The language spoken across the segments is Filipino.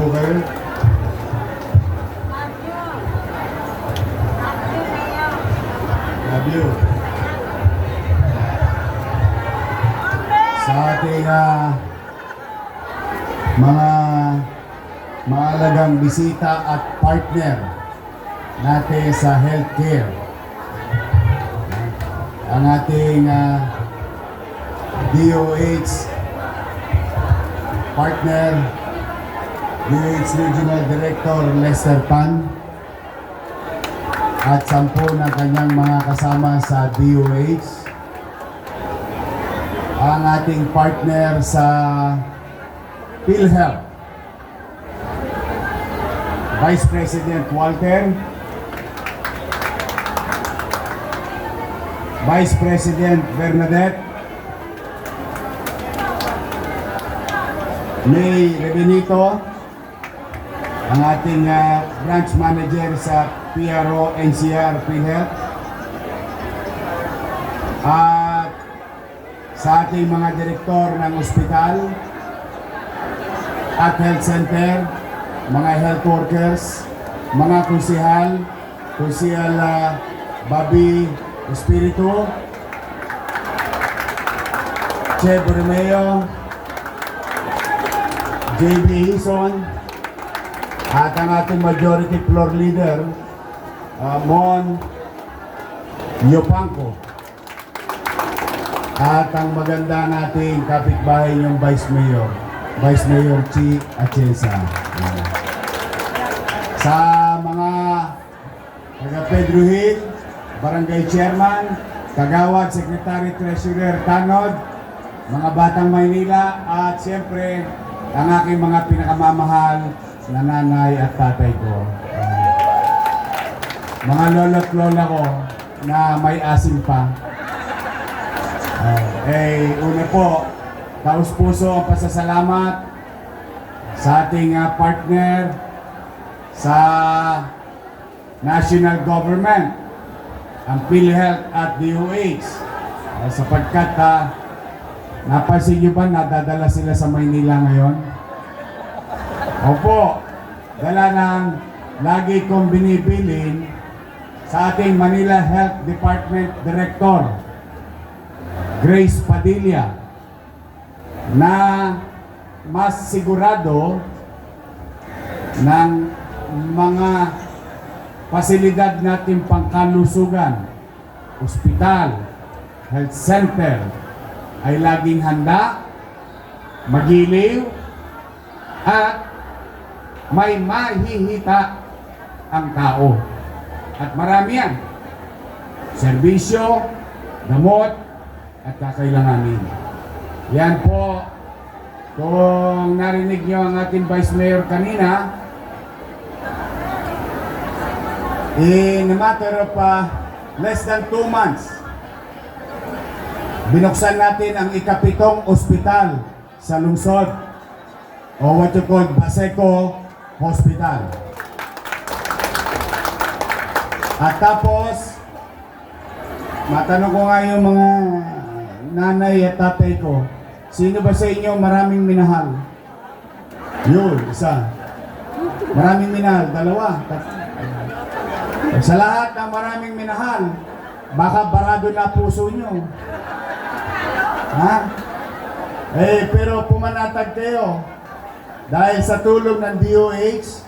po kayo. Love you. Sa ating mga mahalagang bisita at partner natin sa healthcare. Ang ating DOH partner, DOH Regional Director Lester Tan, at 10 ng kanyang mga kasama sa DOH. Ang ating partner sa PhilHealth, Vice President Walter, Vice President Bernadette, May Rebenito, ang ating branch manager sa PRO NCR PhilHealth, at sa ating mga direktor ng ospital at health center, mga health workers, mga konsihal Bobby Espiritu, Che Borromeo, JB Hison, at ang ating majority floor leader, Mon Yopanco, at ang maganda nating kapitbahay yung Vice Mayor Chi Atienza. Sa mga taga Pedro Hill, Barangay Chairman, Kagawad, Secretary Treasurer Tanod, mga Batang Maynila, at siyempre ang aking mga pinakamamahal na nanay at tatay ko. Mga lolo't lola ko na may asim pa. Una po, taus-puso ang pasasalamat sa ating partner sa national government, ang PhilHealth at DOH, sapagkat napansin nyo ba nadadala sila sa Maynila ngayon? Opo, dala ng lagi kong binibilin sa ating Manila Health Department Director, Grace Padilla, na mas sigurado ng mga pasilidad natin pangkalusugan, ospital, health center, ay laging handa, magiliw, at may mahihita ang tao. At marami yan. Serbisyo, gamot, at kakailanganin. Yan po, kung narinig nyo ang ating Vice Mayor kanina, in a matter of less than 2 months, binuksan natin ang ika-7 ospital sa lungsod, o what you call Baseco Hospital. At tapos, matanong ko nga yung mga nanay at tatay ko, sino ba sa inyo maraming minahal? Yun, isa. Maraming minahal, 2. Sa lahat ng maraming minahal, baka barado na puso nyo. Ha? Pero pumanatag kayo. Dahil sa tulong ng DOH,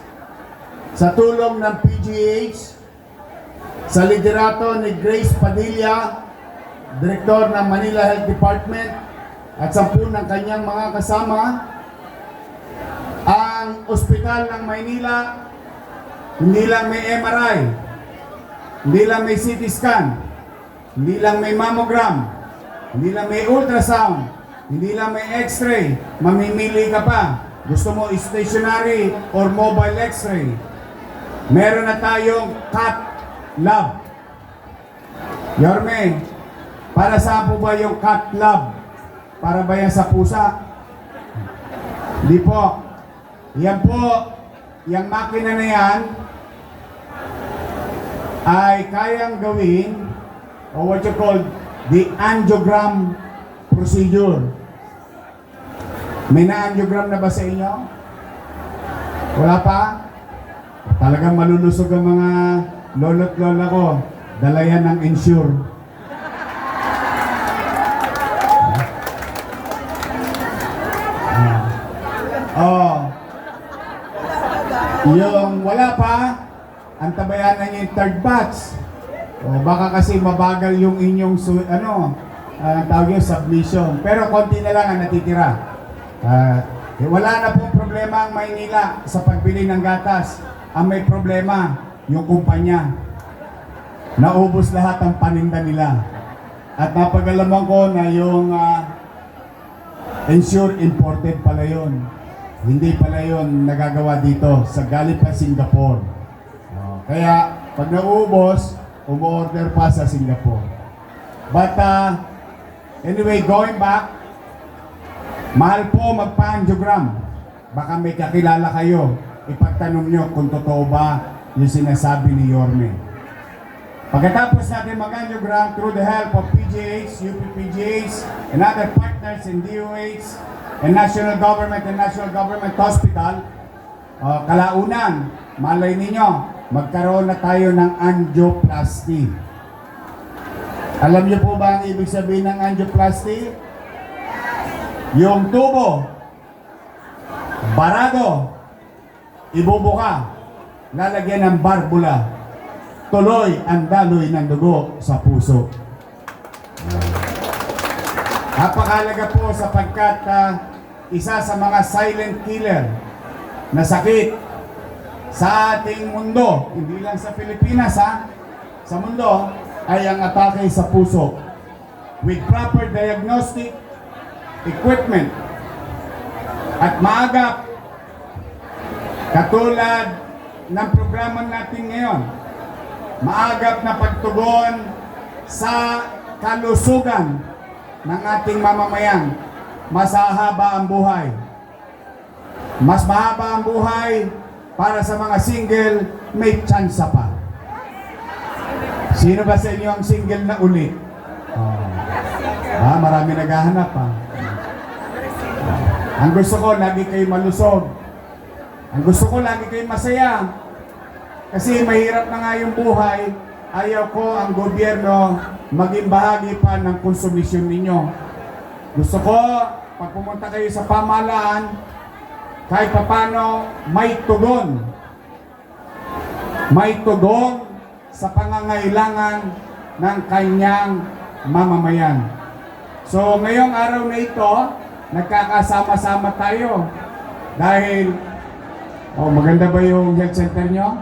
sa tulong ng PGH, sa liderato ni Grace Padilla, Direktor ng Manila Health Department, at 10 ng kanyang mga kasama, ang ospital ng Maynila, hindi lang may MRI, hindi lang may CT scan, hindi lang may mammogram, hindi lang may ultrasound, hindi lang may x-ray, mamimili ka pa. Gusto mo stationary or mobile x-ray. Meron na tayong cath lab. Yorme, para saan po ba yung cath lab? Para ba yan sa pusa? Hindi po. Yan po, yung makina na yan ay kayang gawin o what you call the angiogram procedure. May na-angiogram na ba sa inyo? Wala pa? Talagang malulusog ang mga lolo't lola ko. Dala yan ng insure. Oh. Yung wala pa, ang tabayanan niya yung third batch. O baka kasi mabagal yung inyong tawag yung submission. Pero konti na lang ang natitira. Wala na pong problema ang Maynila sa pagbili ng gatas. Ang may problema, yung kumpanya. Naubos lahat ang paninda nila. At napag-alaman ko na yung ensure imported pala yun. Hindi pala yun nagagawa dito sa galing pa Singapore. Kaya pag naubos, umu-order pa sa Singapore. But anyway, going back, mahal po magpa-angiogram. Baka may kakilala kayo. Ipagtanong nyo kung totoo ba yung sinasabi ni Yorme. Pagkatapos natin mag-angiogram through the help of PGH, UPPGH, and other partners in DOH, and National Government Hospital, kalaunan, malay ninyo, magkaroon na tayo ng angioplasty. Alam niyo po ba ang ibig sabihin ng angioplasty? Yung tubo, barado, ibubuka, lalagyan ng barbula, tuloy ang daloy ng dugo sa puso. Napakahalaga po sapagkat isa sa mga silent killer na sakit sa ating mundo, hindi lang sa Pilipinas sa mundo, ay ang atake sa puso. With proper diagnostic equipment at maagap, katulad ng programa natin ngayon, maagap na pagtugon sa kalusugan ng ating mamamayan, mas hahaba ang buhay. Mas mahaba ang buhay para sa mga single, may tsansa pa. Sino ba sa inyo ang single na ulit? Marami naghahanap pa. Ang gusto ko, lagi kayo malusog. Ang gusto ko, lagi kayo masaya. Kasi mahirap na nga yung buhay. Ayaw ko ang gobyerno maging bahagi pa ng konsumisyon ninyo. Gusto ko, pag pumunta kayo sa pamahalaan, kahit papano may tugon. May tugon sa pangangailangan ng kanyang mamamayan. So ngayong araw na ito, nagkakasama-sama tayo. Dahil, maganda ba yung health center nyo?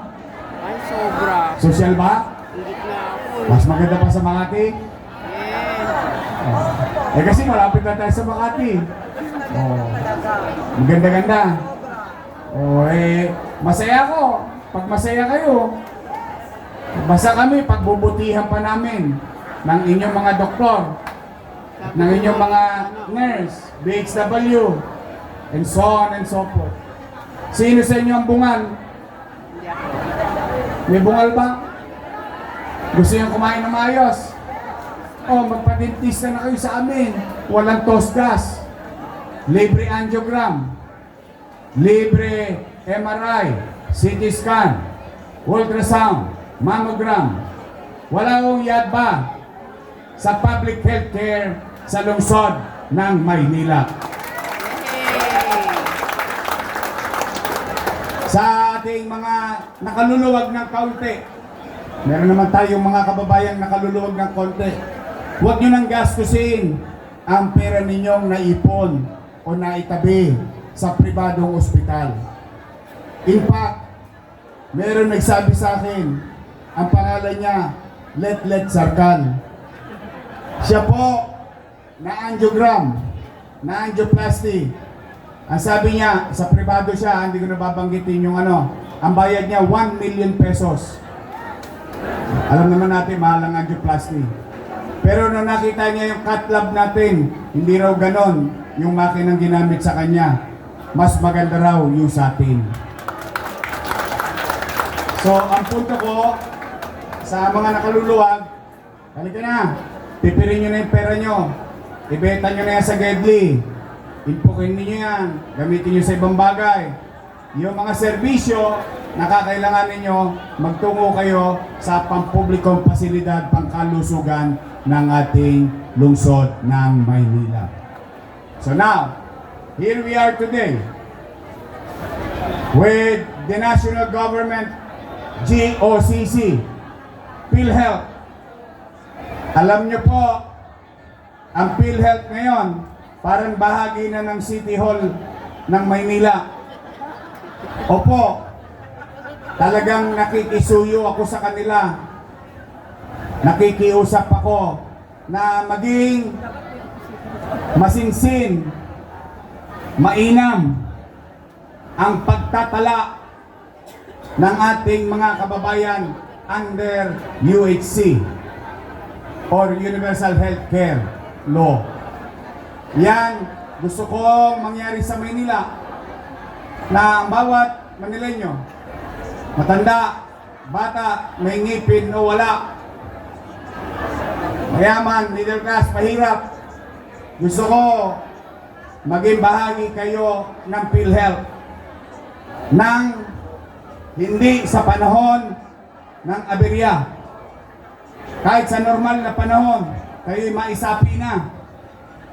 Ay, sobra. Social ba? Hindi na ako. Mas maganda pa sa Makati? Yes. Kasi malapit na tayo sa Makati. Maganda-ganda. Masaya ako. Pag masaya kayo, basta kami, pagbubutihan pa namin ng inyong mga doktor, ng inyong mga nurse, BHW, and so on and so forth. Sino sa inyo ang bungal? May bungal ba? Gusto nyo kumain ng maayos? Magpa-dentista na kayo sa amin. Walang tosgas. Libre angiogram. Libre MRI, CT scan, ultrasound, mammogram. Wala akong yadba sa public healthcare sa lungsod ng Maynila. Sa ating mga nakaluluwag ng kaunti, meron naman tayong mga kababayang nakaluluwag ng konti. Huwag nyo nang gastusin ang pera ninyong naipon o naitabi sa pribadong ospital. In fact, meron nagsabi sa akin, ang pangalan niya, Let Sarkal. Siya po, na-angiogram, na-angioplasty. Ang sabi niya, sa pribado siya, hindi ko nababanggitin yung ang bayad niya 1 million pesos. Alam naman natin, mahal ang angioplasty. Pero nung nakita niya yung cath lab natin, hindi raw ganon yung makinang ginamit sa kanya. Mas maganda raw yung sa atin. So, ang punto ko, sa mga nakaluluwag, halika na, pipirin nyo na yung pera nyo. Ibeta nyo na yan sa Gedli. Inpukin niyo yan. Gamitin nyo sa ibang bagay. yung mga serbisyo na kakailangan ninyo, magtungo kayo sa pampublikong pasilidad, pangkalusugan ng ating lungsod ng Maynila. So now, here we are today with the national government, GOCC, PhilHealth. Alam nyo po, ang PhilHealth ngayon, parang bahagi na ng City Hall ng Maynila. Opo, talagang nakikisuyo ako sa kanila. Nakikiusap ako na maging masinsin, mainam ang pagtatala ng ating mga kababayan under UHC or Universal Healthcare Law. Yan, gusto kong mangyari sa Maynila na ang bawat Manileño, matanda, bata, may ngipin o wala, mayaman, middle class, mahirap, gusto ko maging bahagi kayo ng PhilHealth nang hindi sa panahon ng aberya. Kahit sa normal na panahon, kayo'y maisapi na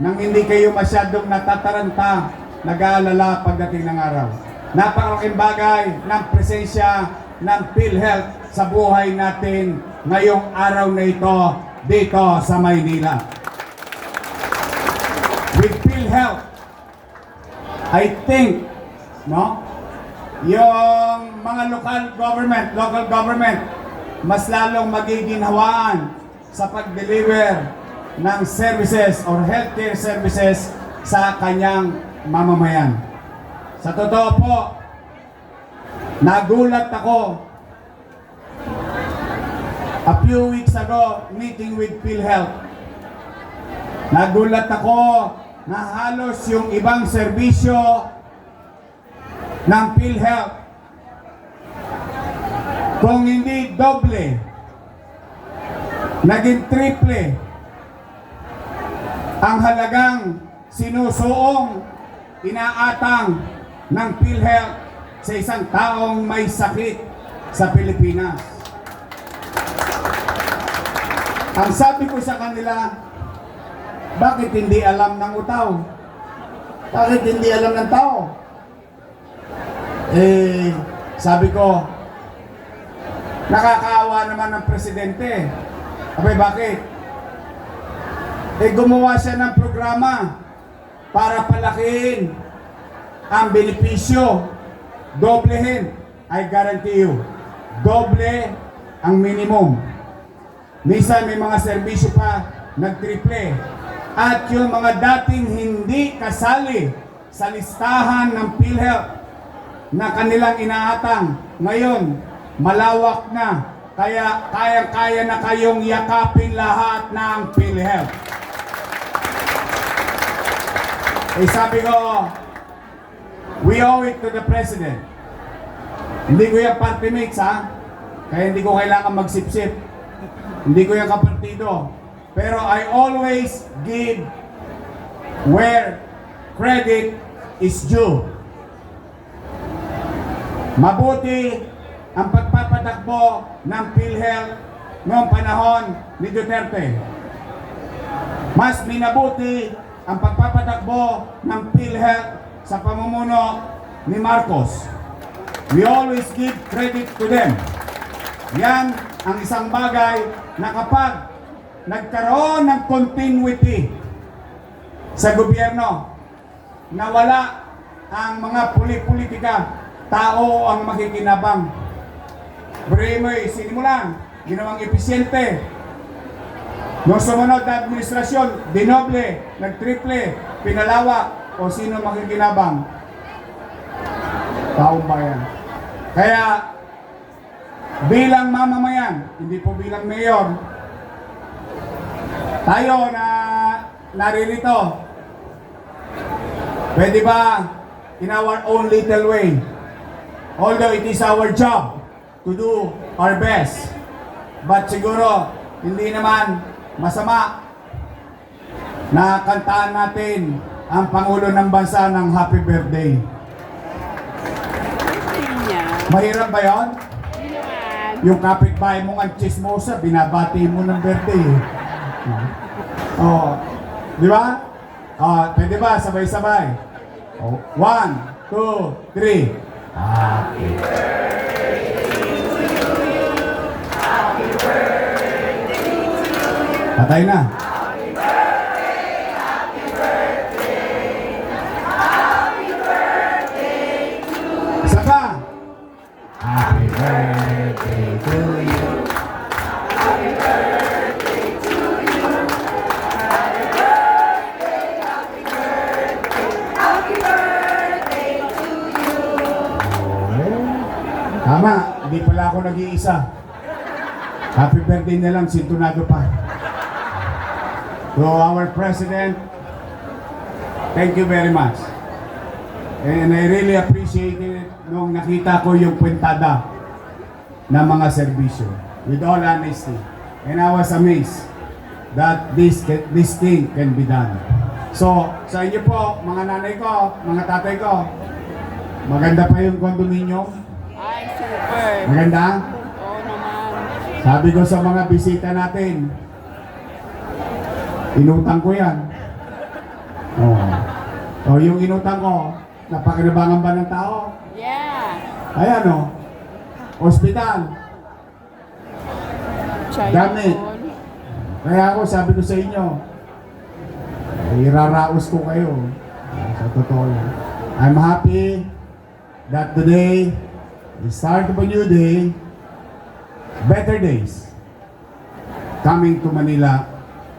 nang hindi kayo masyadong natataranta, nag-aalala pagdating ng araw. Napakalaking bagay ng presensya ng PhilHealth sa buhay natin ngayong araw na ito dito sa Maynila. With PhilHealth, I think, no, yung mga local government, mas lalong magiginhawaan sa pag-deliver ng services or healthcare services sa kanyang mamamayan. Sa totoo po, nagulat ako a few weeks ago meeting with PhilHealth. Nagulat ako na halos yung ibang serbisyo ng PhilHealth, kung hindi doble, naging triple ang halagang sinusuong inaatang ng PhilHealth sa isang taong may sakit sa Pilipinas. Ang sabi ko sa kanila, bakit hindi alam ng utaw? Bakit hindi alam ng tao? Sabi ko, nakakaawa naman ng presidente. Abay, bakit? Gumawa siya ng programa para palakihin ang benepisyo. Doblehin, I guarantee you, doble ang minimum. Minsan may mga serbisyo pa nagtriple. At yung mga dating hindi kasali sa listahan ng PhilHealth na kanilang inaatang, ngayon malawak na, kaya kayang-kaya na kayong yakapin lahat ng PhilHealth. Sabi ko, we owe it to the President. Hindi ko yung party mates, ha? Kaya hindi ko kailangan magsipsip. Hindi ko yung kapartido. Pero I always give where credit is due. Mabuti ang pagpapatakbo ng PhilHealth noong panahon ni Duterte. Mas minabuti ang pagpapatakbo ng PhilHealth sa pamumuno ni Marcos. We always give credit to them. Yan ang isang bagay na kapag nagkaroon ng continuity sa gobyerno, nawala ang mga politika, tao ang makikinabang. Bremer, sinimulan, ginawang episyente. Noong sumunod na administrasyon, dinoble, nagtriple, pinalawak, o sino makikinabang? Taong bayan. Kaya, bilang mamamayan, hindi po bilang mayor, tayo na naririto, pwede ba in our own little way, although it is our job to do our best, but siguro hindi naman masama na kantaan natin ang Pangulo ng Bansa ng Happy Birthday. Mahirap ba yun? Hindi naman. Yung kapitbahay mong ang chismosa, binabati mo ng birthday. Oh, di ba? Oh, pwede ba? Sabay-sabay. Oh, 1, 2, 3. Happy Patay na. Isa pa. Happy birthday to you. Tama, hindi pala ako nag-iisa. Happy birthday na lang, sintonado pa. To our President, thank you very much. And I really appreciate it nung nakita ko yung kwentada ng mga serbisyo. With all honesty. And I was amazed that this thing can be done. So, sa inyo po, mga nanay ko, mga tatay ko, maganda pa yung condominium. Ay, super. Maganda? Oo naman. Sabi ko sa mga bisita natin, inutang ko yan. Oh. O yung inutang ko, napakinabangan ba ng tao? Yeah. Ayan o. Hospital. Siya Gamit. yun. Kaya ako sabi ko sa inyo, iraraos ko kayo. Sa totoo lang. I'm happy that today, the start of a new day, better days, coming to Manila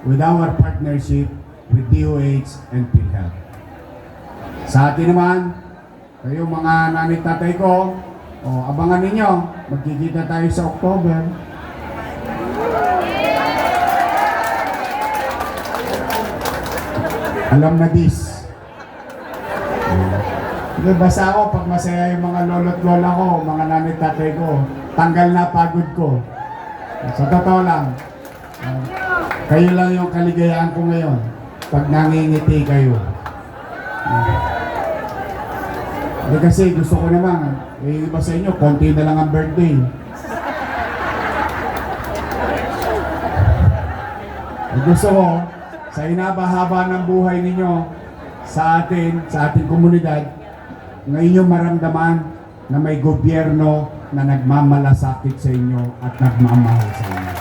with our partnership with DOH and PhilHealth. Sa atin naman, kayo mga nanay tatay ko, abangan ninyo, magkikita tayo sa October. Alam na this. Basta ako, pag masaya yung mga lolo't lola ko, mga nanay tatay ko, tanggal na pagod ko. Sa totoo lang, kayo lang yung kaligayahan ko ngayon pag nangingiti kayo. Kasi gusto ko naman, iba sa inyo, konti na lang ang birthday. Gusto ko, sa inabahaba ng buhay ninyo, sa ating komunidad, ngayon yung maramdaman na may gobyerno na nagmamalasakit sa inyo at nagmamahal sa inyo.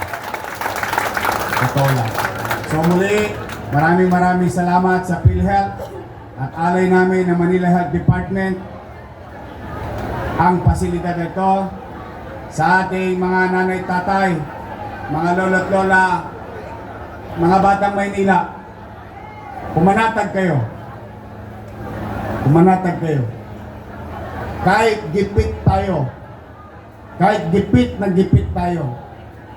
Totoo lang. So muli, maraming salamat sa PhilHealth at alay namin ng Manila Health Department ang pasilidad ito sa ating mga nanay tatay, mga lolo't lola, mga batang Maynila. Pumanatag kayo. Pumanatag kayo. Kahit gipit tayo, kahit gipit na gipit tayo,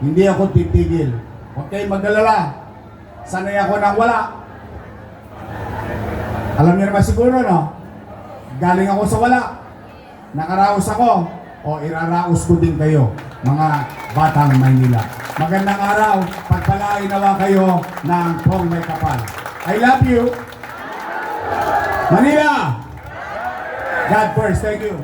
hindi ako titigil. Huwag kayong mag-alala. Sanay ako nang wala. Alam niyo naman siguro, no? Galing ako sa wala. Nakaraos ako. O iraraos ko din kayo, mga batang Maynila. Magandang araw. Pagpalain nawa kayo ng pong may kapal. I love you. Manila! God first. Thank you.